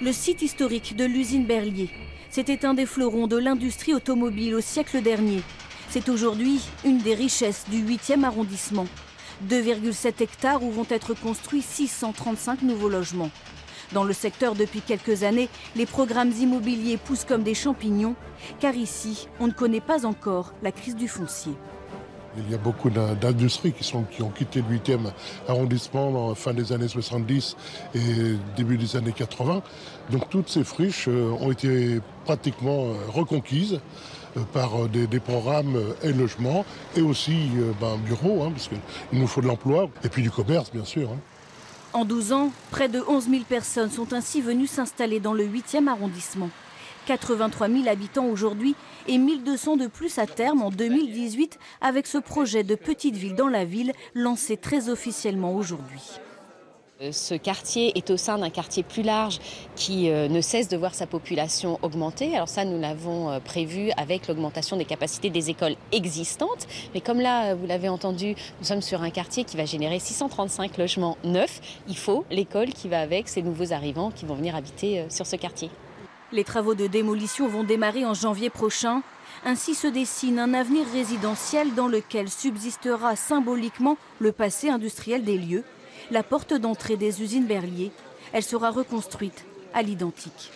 Le site historique de l'usine Berlier. C'était un des fleurons de l'industrie automobile au siècle dernier. C'est aujourd'hui une des richesses du 8e arrondissement. 2,7 hectares où vont être construits 635 nouveaux logements. Dans le secteur depuis quelques années, les programmes immobiliers poussent comme des champignons, car ici, on ne connaît pas encore la crise du foncier. Il y a beaucoup d'industries qui ont quitté le 8e arrondissement dans la fin des années 70 et début des années 80. Donc toutes ces friches ont été pratiquement reconquises par des programmes et logements et aussi bureaux, parce qu'il nous faut de l'emploi et puis du commerce bien sûr. En 12 ans, près de 11 000 personnes sont ainsi venues s'installer dans le 8e arrondissement. 83 000 habitants aujourd'hui et 1 200 de plus à terme en 2018 avec ce projet de petite ville dans la ville lancé très officiellement aujourd'hui. Ce quartier est au sein d'un quartier plus large qui ne cesse de voir sa population augmenter. Alors ça, nous l'avons prévu avec l'augmentation des capacités des écoles existantes. Mais comme là, vous l'avez entendu, nous sommes sur un quartier qui va générer 635 logements neufs. Il faut l'école qui va avec ces nouveaux arrivants qui vont venir habiter sur ce quartier. Les travaux de démolition vont démarrer en janvier prochain. Ainsi se dessine un avenir résidentiel dans lequel subsistera symboliquement le passé industriel des lieux. La porte d'entrée des usines Berlier, elle sera reconstruite à l'identique.